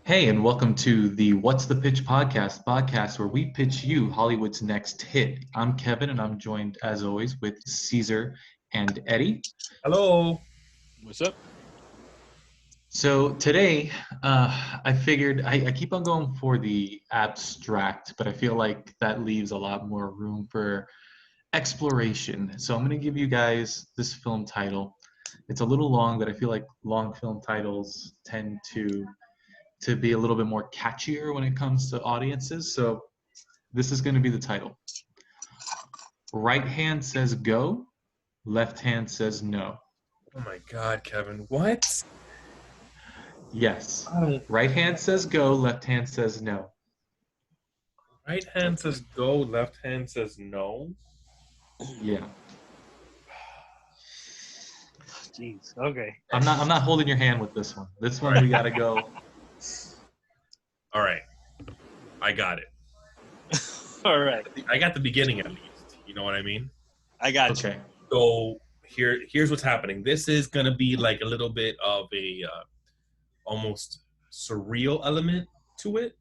Hey, and welcome to the What's the Pitch podcast where we pitch you Hollywood's next hit. I'm Kevin, and I'm joined, as always, with Caesar and Eddie. Hello. What's up? So today, I figured I keep on going for the abstract, but I feel like that leaves a lot more room for exploration. So I'm going to give you guys this film title. It's a little long, but I feel like long film titles tend to be a little bit more catchier when it comes to audiences. So this is going to be the title. Right hand says go, left hand says no. Oh my God, Kevin. What? Yes. Right hand says go, left hand says no. Right hand says go, left hand says no. Yeah. Jeez. Okay. I'm not holding your hand with this one. This one we gotta go. All right. I got it. All right. I got the beginning at least. You know what I mean? I got you. Okay. So here's what's happening. This is gonna be like a little bit of a almost surreal element to it.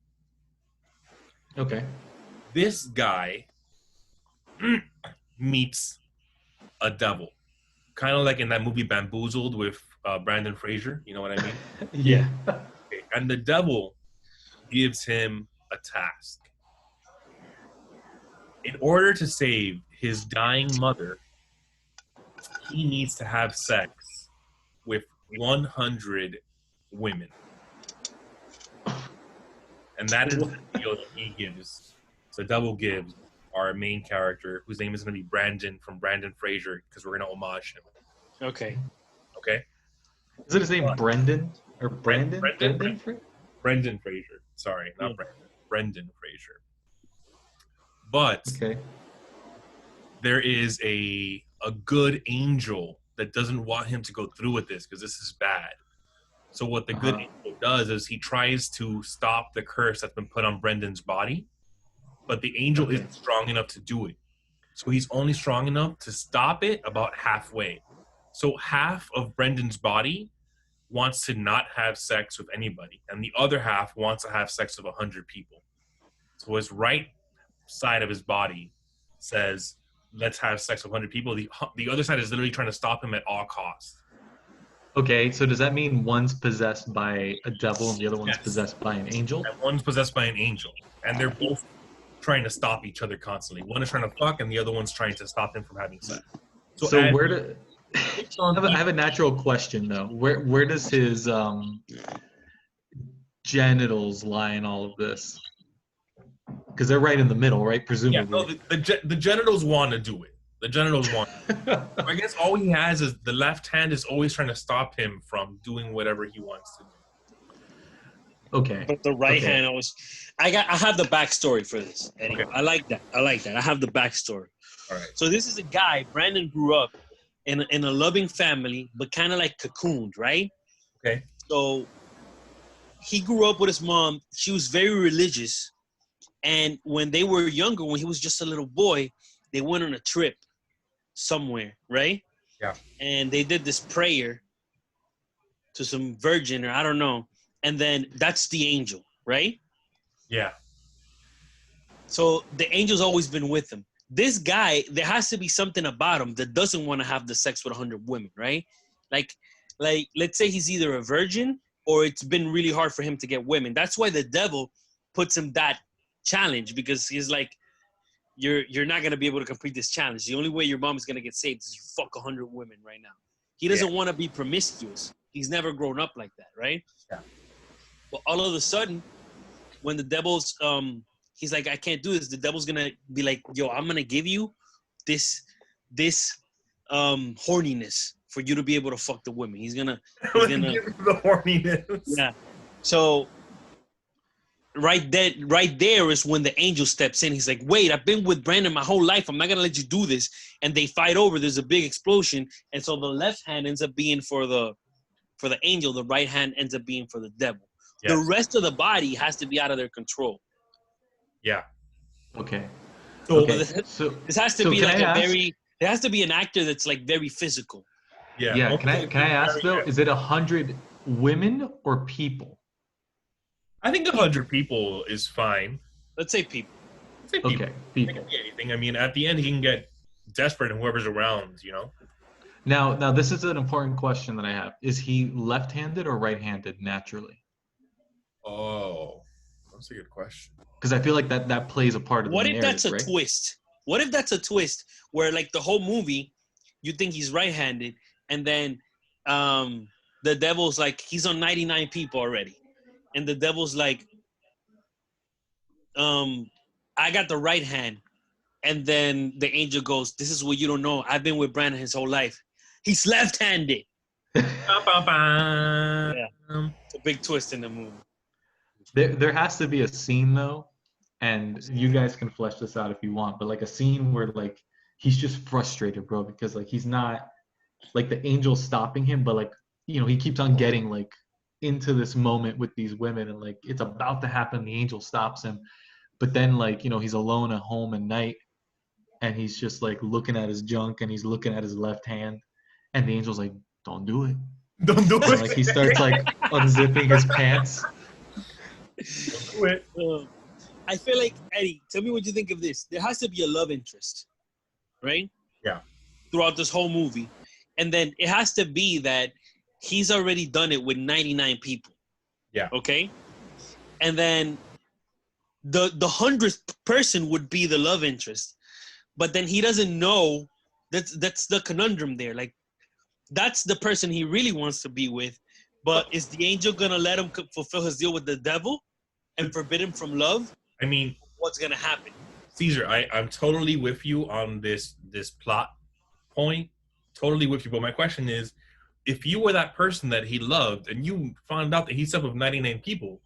Okay. This guy meets a devil, kind of like in that movie Bamboozled with Brandon Fraser. You know what I mean? Yeah. Okay. And the devil gives him a task. In order to save his dying mother, he needs to have sex with 100 women. And that is the deal that he gives. The devil gives our main character, whose name is going to be Brandon from Brandon Fraser, because we're going to homage him. Okay. Okay? Is it his name Brendan or Brandon? Brendan Fraser. Sorry, not Brandon. Brendan Fraser. But Okay. there is a good angel that doesn't want him to go through with this because this is bad. So what the good angel does is he tries to stop the curse that's been put on Brendan's body, but the angel isn't strong enough to do it. So he's only strong enough to stop it about halfway. So half of Brendan's body wants to not have sex with anybody, and the other half wants to have sex with 100 people. So his right side of his body says, let's have sex with 100 people. The other side is literally trying to stop him at all costs. Okay, so does that mean one's possessed by a devil and the other one's possessed by an angel? And one's possessed by an angel. And they're both trying to stop each other constantly. One is trying to fuck, and the other one's trying to stop him from having sex. So where do... I have a natural question, though. Where does his genitals lie in all of this? Because they're right in the middle, right? Presumably. Yeah, no, the genitals want to do it. The genitals want to. I guess all he has is the left hand is always trying to stop him from doing whatever he wants to do. Okay. But the right hand always. I have the backstory for this, Eddie. Okay. I like that. I have the backstory. All right. So this is a guy. Brandon grew up in a loving family, but kind of like cocooned, right? Okay. So he grew up with his mom. She was very religious. And when they were younger, when he was just a little boy, they went on a trip somewhere, right? Yeah. And they did this prayer to some virgin, or I don't know. And then that's the angel, right? Yeah. So the angel's always been with him. This guy, there has to be something about him that doesn't want to have the sex with 100 women, right? Like, let's say he's either a virgin or it's been really hard for him to get women. That's why the devil puts him that challenge, because he's like, you're not going to be able to complete this challenge. The only way your mom is going to get saved is you fuck 100 women right now. He doesn't want to be promiscuous. He's never grown up like that, right? Yeah. But all of a sudden, when the devil's, he's like, I can't do this. The devil's going to be like, yo, I'm going to give you this horniness for you to be able to fuck the women. He's going to give you the horniness. Yeah. So right there is when the angel steps in. He's like, wait, I've been with Brandon my whole life. I'm not going to let you do this. And they fight over. There's a big explosion. And so the left hand ends up being for the angel. The right hand ends up being for the devil. Yes. The rest of the body has to be out of their control. Yeah. Okay. So this has to be like there has to be an actor that's like very physical. Yeah. Yeah. Can I ask though, is it 100 women or people? I think 100 people is fine. Let's say people. Let's say people. Okay, It people. can be anything. I mean, at the end, he can get desperate and whoever's around, you know? Now this is an important question that I have. Is he left-handed or right-handed naturally? Oh, that's a good question. Because I feel like that plays a part of the What if that's narrative, a right? twist? What if that's a twist where like the whole movie, you think he's right-handed, and then the devil's like he's on 99 people already, and the devil's like, I got the right hand, and then the angel goes, "This is what you don't know. I've been with Brandon his whole life. He's left-handed." Yeah, it's a big twist in the movie. There has to be a scene though, and you guys can flesh this out if you want, but like a scene where like he's just frustrated, bro, because like he's not like the angel stopping him, but like he keeps on getting like into this moment with these women, and like it's about to happen. The angel stops him, but then like he's alone at home at night, and he's just like looking at his junk, and he's looking at his left hand, and the angel's like, "Don't do it." Don't do And like he starts like unzipping his pants. do it. I feel like, Eddie, tell me what you think of this. There has to be a love interest, right? Yeah. Throughout this whole movie. And then it has to be that he's already done it with 99 people. Yeah. Okay? And then the 100th person would be the love interest. But then he doesn't know. That's the conundrum there. Like, that's the person he really wants to be with. But is the angel going to let him fulfill his deal with the devil and forbid him from love? I mean, What's going to happen? Caesar, I'm totally with you on this plot point. Totally with you. But my question is, if you were that person that he loved and you found out that he slept with 99 people,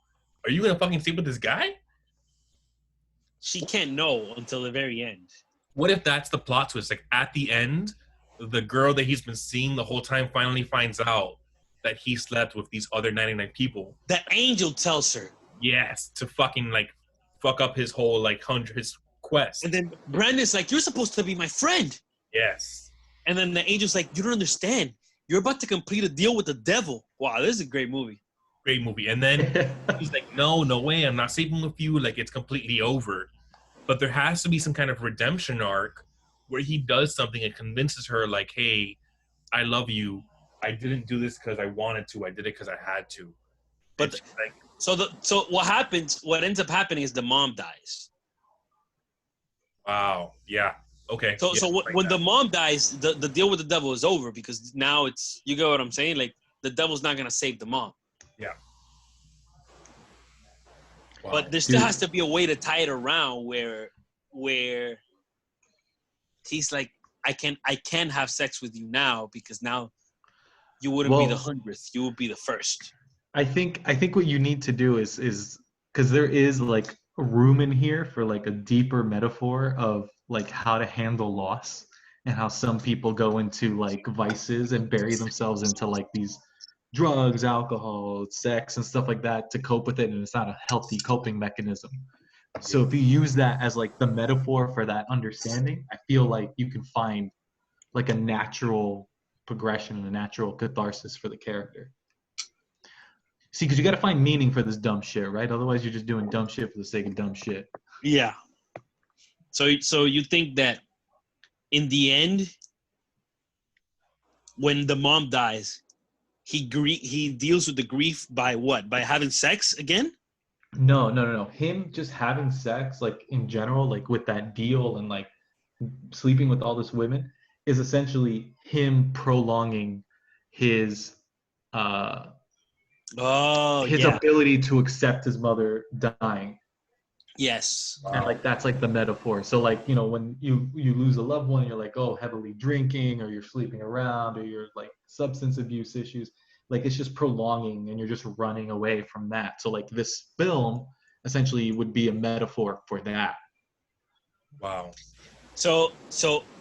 are you going to fucking sleep with this guy? She can't know until the very end. What if that's the plot twist? Like at the end, the girl that he's been seeing the whole time finally finds out that he slept with these other 99 people. The angel tells her. Yes, to fucking like fuck up his whole like his quest. And then Brandon's like, "You're supposed to be my friend." Yes. And then the angel's like, "You don't understand. You're about to complete a deal with the devil." Wow, this is a great movie. Great movie. And then he's like, no way, I'm not sleeping with you. Like it's completely over. But there has to be some kind of redemption arc where he does something and convinces her like, hey, I love you. I didn't do this because I wanted to. I did it because I had to. But like, so what happens? What ends up happening is the mom dies. wow. Yeah. Okay. So yeah, like when that. the mom dies, the deal with the devil is over because now it's, you get what I'm saying? Like the devil's not gonna save the mom. Yeah. Wow. But there still has to be a way to tie it around where he's like, I can have sex with you now because now you wouldn't be the 100th, you would be the first. I think what you need to do is because there is like room in here for like a deeper metaphor of like how to handle loss and how some people go into like vices and bury themselves into like these drugs, alcohol, sex, and stuff like that to cope with it, and it's not a healthy coping mechanism. So if you use that as like the metaphor for that understanding, I feel like you can find like a natural progression and a natural catharsis for the character. See, because you got to find meaning for this dumb shit, right? Otherwise, you're just doing dumb shit for the sake of dumb shit. Yeah. So you think that in the end, when the mom dies, he deals with the grief by what? By having sex again? No. Him just having sex, like in general, like with that deal and like sleeping with all this women, is essentially him prolonging his ability to accept his mother dying. Yes. And like that's like the metaphor. So like, when you lose a loved one, you're like, oh, heavily drinking, or you're sleeping around, or you're like substance abuse issues. Like it's just prolonging and you're just running away from that. So like this film essentially would be a metaphor for that. Wow. So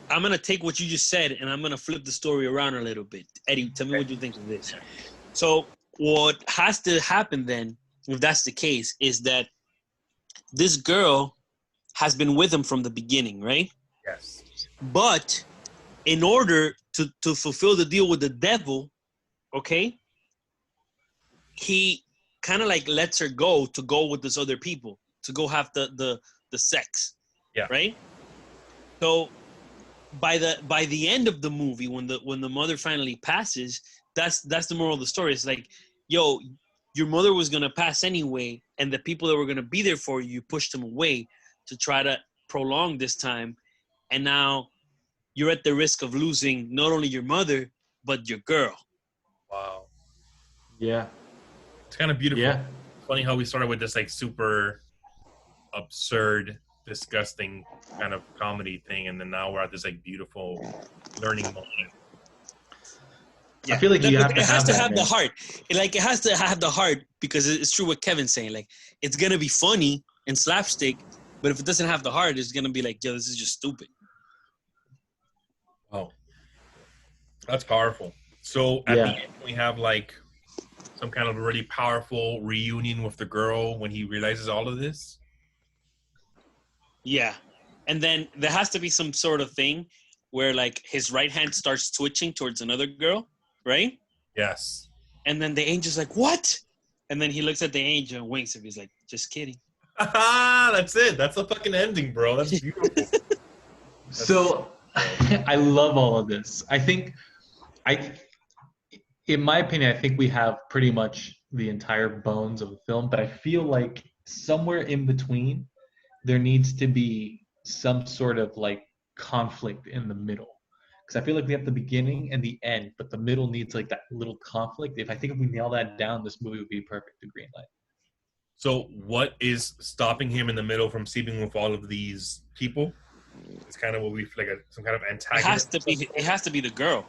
I'm gonna take what you just said and I'm gonna flip the story around a little bit. Eddie, tell me what you think of this. So what has to happen then, if that's the case, is that this girl has been with him from the beginning, right? Yes. But in order to fulfill the deal with the devil, okay, he kind of like lets her go to go with this other people to go have the sex. Yeah. Right. So by the end of the movie, when the mother finally passes, that's the moral of the story. It's like, yo, your mother was gonna pass anyway, and the people that were gonna be there for you, you pushed them away to try to prolong this time, and now you're at the risk of losing not only your mother but your girl. Wow. Yeah. It's kind of beautiful. Yeah. Funny how we started with this like super absurd, disgusting kind of comedy thing, and then now we're at this like beautiful learning moment. I feel like you have to it has have to that, have the man. heart. It has to have the heart, because it's true what Kevin's saying. Like, it's gonna be funny and slapstick, but if it doesn't have the heart, it's gonna be like, yo, this is just stupid. Oh, that's powerful. So at the Yeah. end, we have like some kind of really powerful reunion with the girl when he realizes all of this. Yeah. And then there has to be some sort of thing where like his right hand starts twitching towards another girl, right? Yes. And then the angel's like, what? And then he looks at the angel and winks, and he's like, just kidding. That's it. That's the fucking ending, bro. That's beautiful. So I love all of this. In my opinion, I think we have pretty much the entire bones of the film, but I feel like somewhere in between, there needs to be some sort of like conflict in the middle. Because I feel like we have the beginning and the end, but the middle needs like that little conflict. If we nail that down, this movie would be perfect to green light. So what is stopping him in the middle from sleeping with all of these people? It's kind of what we feel like some kind of antagonist. It has to be the girl.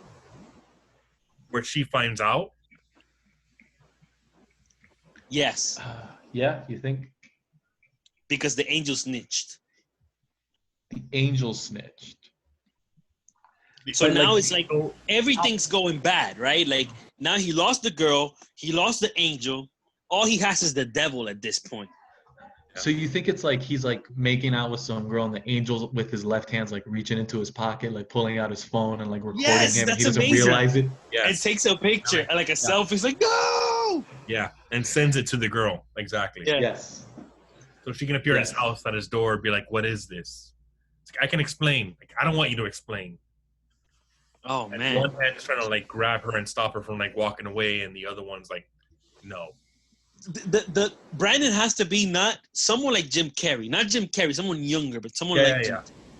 Where she finds out. Yes. Yeah, you think? Because the angel snitched. The angel snitched. So But, now like, it's like everything's going bad, right? Like now he lost the girl, he lost the angel. All he has is the devil at this point. So you think it's like he's like making out with some girl, and the angel's with his left hand's like reaching into his pocket, like pulling out his phone and like recording Yes, him, and he that's doesn't amazing. realize it. And takes a picture, like a selfie. He's like, no! Yeah, and sends it to the girl. Exactly. Yeah. Yes. So she can appear at his house, at his door, be like, "What is this?" It's like, I can explain. Like, I don't want you to explain. Oh, And man. one hand is trying to like grab her and stop her from like walking away, and the other one's like, "No." The Brandon has to be not someone like Jim Carrey, not Jim Carrey, someone younger, but someone like Jim.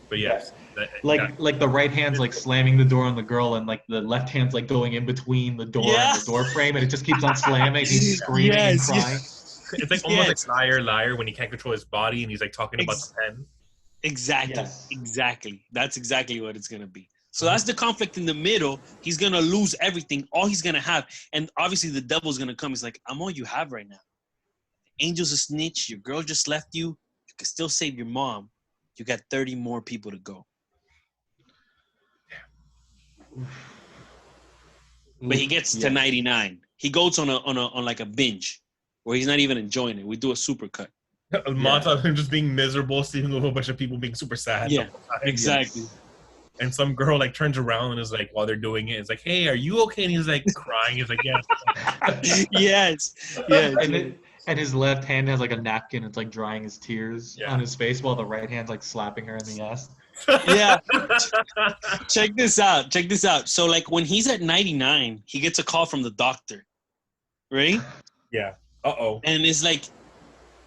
But yes, Like the right hand's like slamming the door on the girl, and like the left hand's like going in between the door and the door frame, and it just keeps on slamming. He's screaming and crying. it's like almost like liar when he can't control his body, and he's like talking about the pen. Exactly. Yes. Exactly. That's exactly what it's gonna be. So that's the conflict in the middle. He's gonna lose everything, all he's gonna have, and obviously the devil's gonna come. He's like, I'm all you have right now. Angel's a snitch. Your girl just left you. You can still save your mom. You got 30 more people to go. But he gets to 99. He goes on like a binge where he's not even enjoying it. We do a supercut. A montage of him just being miserable, seeing a whole bunch of people being super sad. Yeah, exactly. And some girl like turns around and is like, while they're doing it, it's like, "Hey, are you okay?" And he's like crying. He's like, "Yeah." Yes. And his left hand has like a napkin. It's like drying his tears on his face, while the right hand's like slapping her in the ass. Yeah. Check this out. So like when he's at 99, he gets a call from the doctor, right? Yeah. Uh-oh. And it's like,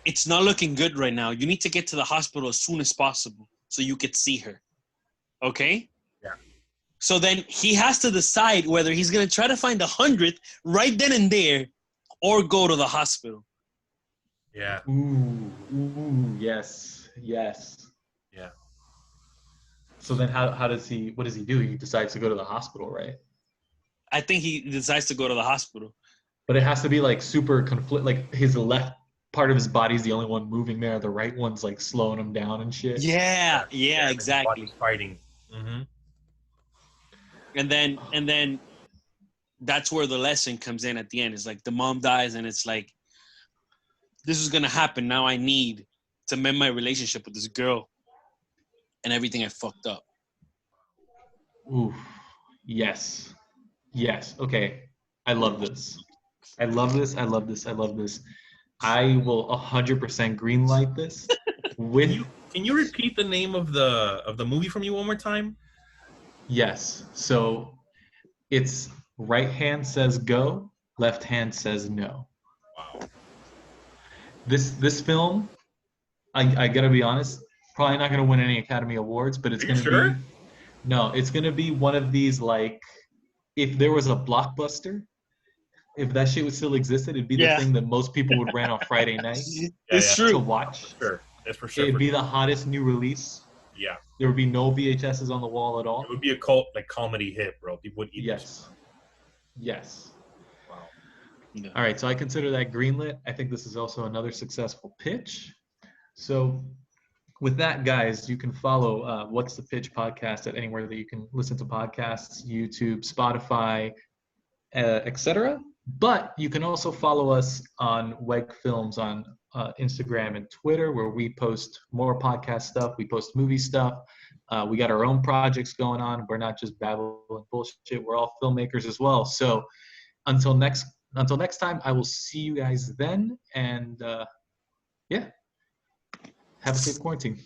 it's not looking good right now. You need to get to the hospital as soon as possible so you could see her. Okay? Yeah. So then he has to decide whether he's going to try to find 100th right then and there or go to the hospital. Yeah. Ooh, yes. Yeah. So then what does he do? He decides to go to the hospital, right? I think he decides to go to the hospital. But it has to be like super like his left part of his body's the only one moving there. The right one's like slowing him down and shit. Yeah, exactly. Fighting. Mm-hmm. And then that's where the lesson comes in at the end. It's like the mom dies and it's like, this is going to happen. Now I need to mend my relationship with this girl and everything I fucked up. Ooh, yes. Okay. I love this. I love this. I love this. I love this. I will 100% greenlight this with Can you repeat the name of the movie from you one more time? yes. So it's right hand says go, left hand says no. Wow. This film, I gotta be honest, probably not gonna win any Academy Awards, but it's Are you gonna sure? be no, it's gonna be one of these like if there was a blockbuster, if that shit would still existed, it'd be the Yeah. thing that most people would rent on Friday night Yeah, It's yeah. to true. watch. Sure. That's for sure. It'd be the hottest new release. Yeah. There would be no VHSs on the wall at It all. would be a cult like comedy hit, bro. People would eat Yes. Yes. this. Wow. Yeah. All right, so I consider that greenlit. I think this is also another successful pitch. So with that, guys, you can follow What's the Pitch podcast at anywhere that you can listen to podcasts, YouTube, Spotify, etc. But you can also follow us on WEGFilms on Instagram and Twitter, where we post more podcast stuff. We post movie stuff. We got our own projects going on. We're not just babbling bullshit. We're all filmmakers as well. So until next time, I will see you guys then. And yeah, have a safe quarantine.